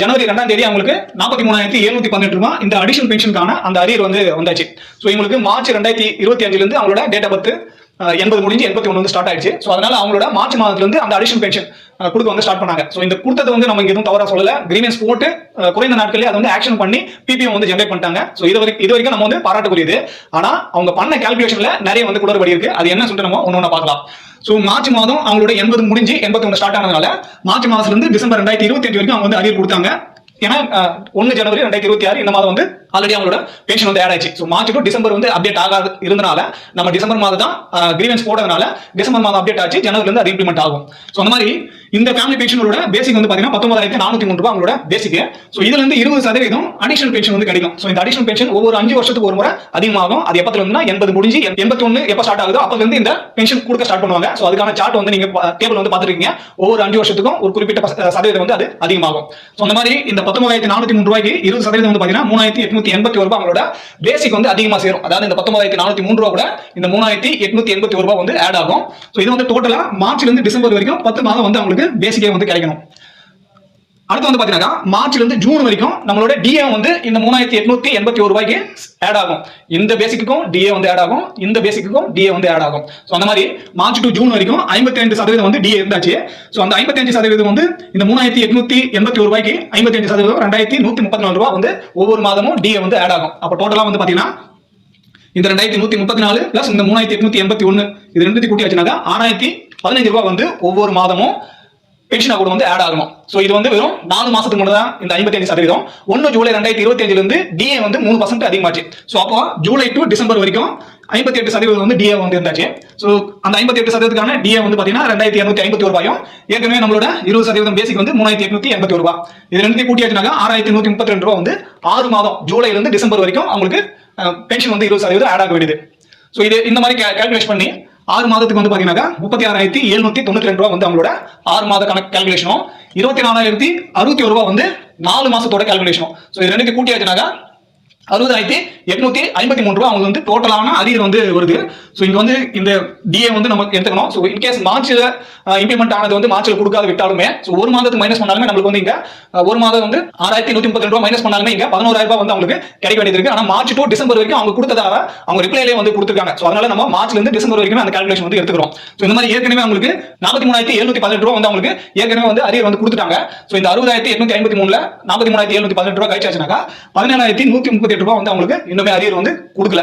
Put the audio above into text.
ஜனவரி 2ஆம் தேதி அவங்களுக்கு 43,718 ரூபாய் இந்த அடிஷனல் பென்ஷனுக்கான அந்த அரியர் வந்து வந்தாச்சு. ஸோ இவங்களுக்கு மார்ச் 2025 இருந்து அவங்களோட டேட் ஆஃப் பர்த் 80 முடிஞ்சு 81 வந்து ஸ்டார்ட் ஆயிடுச்சு. ஸோ அதனால அவங்களோட மார்ச் மாதத்துல இருந்து அந்த அடிஷனல் பென்ஷன் கொடுக்க வந்து ஸ்டார்ட் பண்ணாங்க. ஸோ இந்த கொடுத்தது வந்து நம்ம எதுவும் தவறா சொல்லல, கிரீவன்ஸ் போட்டு குறைந்த நாட்களே அதை வந்து ஆக்ஷன் பண்ணி பிபிஎம் வந்து ஜெனரேட் பண்ணிட்டாங்க. ஸோ இது வரைக்கும் நம்ம வந்து பாராட்டக்கூடியது. ஆனா அவங்க பண்ண கால்குலேஷன்ல நிறைய வந்து குளறுபடி இருக்கு. அது என்ன சொல்லிட்டு நம்ம ஒன்னொன்னு பார்க்கலாம். ஸோ மார்ச் மாதம் அவங்களோட 80 முடிஞ்சு 81 ஸ்டார்ட் ஆனதுனால மார்ச் மாதத்துல இருந்து டிசம்பர் 2025 வரைக்கும் அவங்க வந்து அரியர் கொடுத்தாங்க. ஏன்னா 1 ஜனவரி 2026 இந்த மாதம் வந்து ஆல்ரெடி அவங்களோட பென்ஷன் வந்து ஆட் ஆயிடுச்சு. ஸோ மார்ச் டு டிசம்பர் வந்து அப்டேட் ஆகாது இருந்தனால நம்ம டிசம்பர் மாதம் தான் கிரீவன்ஸ் போட்டதுனால டிசம்பர் மாதம் அப்டேட் ஆச்சு, ஜனவரில இருந்து அது இம்ப்ளிமெண்ட் ஆகும். ஸோ அந்த மாதிரி இந்த ஃபேமிலி பென்ஷனோட பேசிக் வந்து பாத்தீங்கன்னா 19,403 ரூபாய் அவங்களோட பேசிக். ஸோ இதுல இருந்து 20% அடிஷனல் பென்ஷன் வந்து கிடைக்கும். ஸோ இந்த அடிஷனல் பென்ஷன் ஒவ்வொரு 5 வருஷத்துக்கு ஒரு முறை அதிகமாகும். அது எப்பத்துல இருந்துன்னா 80 முடிஞ்சு 81 எப்ப ஸ்டார்ட் ஆகுதோ அப்பல இருந்து இந்த பென்ஷன் கொடுக்க ஸ்டார்ட் பண்ணுவாங்க. ஸோ அதுக்கான சார்ட் வந்து நீங்க டேபிள் வந்து பாத்துருக்கீங்க. ஒவ்வொரு 5 வருஷத்துக்கும் ஒரு குறிப்பிட்ட சதவீதம் வந்து அது அதிகமாகும். ஸோ அந்த மாதிரி இந்த 19,403 ரூபாய்க்கு 20% வந்து பாத்தீங்கன்னா 3,881 ரூபாய் அவங்களோட பேசிக் வந்து அதிகமா சேரும். அதாவது இந்த 19,403 ரூபாய் கூட இந்த 3,881 ரூபாய் வந்து ஆட் ஆகும். ஸோ இது வந்து டோட்டலா மார்ச்ல இருந்து டிசம்பர் வரைக்கும் 10 மாதம் வந்து அவங்களுக்கு பேசிக்கே வந்து கிடைக்கணும். அடுத்து வந்து பாத்தீங்கன்னா மார்ச்ல இருந்து ஜூன் வரைக்கும் நம்மளோட டிஏ வந்து இந்த 3,881 ரூபாய்க்கு ஆட் ஆகும். இந்த பேசிக்கும் டிஏ வந்து ஆட் ஆகும், இந்த பேசிக்கும் டிஏ வந்து ஆட் ஆகும். ஸோ அந்த மாதிரி மார்ச் டு ஜூன் வரைக்கும் 55% வந்து டிஏ இருந்தாச்சு. ஸோ அந்த 55% வந்து இந்த 3,881 ரூபாய்க்கு 55% 2,134 ரூபாய் வந்து ஒவ்வொரு மாதமும் டிஏ வந்து ஆட் ஆகும். அப்போ டோட்டலா வந்து பாத்தீங்கன்னா இந்த 2,134 பிளஸ் இந்த 3,881 இது ரெண்டுத்தையும் கூட்டி வச்சுனாக்கா 6,015 ரூபாய் வந்து ஒவ்வொரு மாதமும் பென்ஷன் கூட வந்து ஆட் ஆகணும். சோ இது வந்து வெறும் 4 மாசத்துக்கு மட்டும் தான் இந்த 55%. 1 ஜூலை 2025 இருந்து டிஏ வந்து 3% அதிகமாச்சு. சோ அப்போ ஜூலை டு டிசம்பர் வரைக்கும் 58% வந்து டிஏ வந்து இருந்தாச்சு. சோ அந்த 58%க்கான டிஏ வந்து பாத்தீங்கன்னா 2,251 ரூபாயும், ஏற்கனவே நம்மளோட 20% பேசிக் வந்து 3,881 ரூபாய். இது ரெண்டுத்தையும் கூட்டி வச்சுனாக்கா 6,132 ரூபாய் வந்து 6 மாதம் ஜூலைல இருந்து டிசம்பர் வரைக்கும் அவங்களுக்கு பென்ஷன் வந்து 20% ஆட் ஆக வேண்டியது. சோ இது இந்த மாதிரி கால்குலேட் பண்ணி 6 மாதத்துக்கு வந்து பாத்தீங்கன்னா 36,792 ரூபாய் வந்து அவங்களோட 6 மாத கணக்கு கால்குலேஷனும், 24,061 ரூபாய் வந்து 4 மாசத்தோட கால்குலேஷனும். சோ இது ரெண்டுக்கு கூட்டி வச்சுனாக்கா 60,853 ரூபாய் அவங்க வந்து டோட்டலான அரியர் வந்து வருது. சோ இங்க வந்து இந்த டிஏ வந்து நம்ம எடுத்துக்கணும். சோ இன் கேஸ் மார்ச்ல இம்ப்ளிமெண்ட் ஆனது வந்து மார்ச்ல கொடுக்காத விட்டாலுமே சோ ஒரு மாதத்துக்கு மைனஸ் பண்ணாலுமே நம்மளுக்கு வந்து இங்க ஒரு மாதம் வந்து 6,132 ரூபாய் மைனஸ் பண்ணாலுமே இங்க 11,000 ரூபாய் வந்து அவங்களுக்கு கிடைக்க வேண்டியது இருக்கு. ஆனா மார்ச் டு டிசம்பர் வரைக்கும் அவங்க கொடுத்ததாக அவங்க ரிப்ளைலே வந்து கொடுத்துருக்காங்க. சோ அதனால நம்ம மார்ச்ல இருந்து டிசம்பர் வரைக்கும் அந்த கால்குலேஷன் வந்து எடுத்துக்கிறோம். சோ இந்த மாதிரி ஏற்கனவே அவங்களுக்கு 43,718 ரூபாய் வந்து அவங்களுக்கு ஏற்கனவே வந்து அரியர் வந்து கொடுத்துட்டாங்க. சோ இந்த 60,853ல 43,718 ரூபாய் கழிச்சாச்சுனாக்கா 17,138 ரூபாய் வந்து அவங்களுக்கு இன்னுமே அரியர் வந்து கொடுக்கல.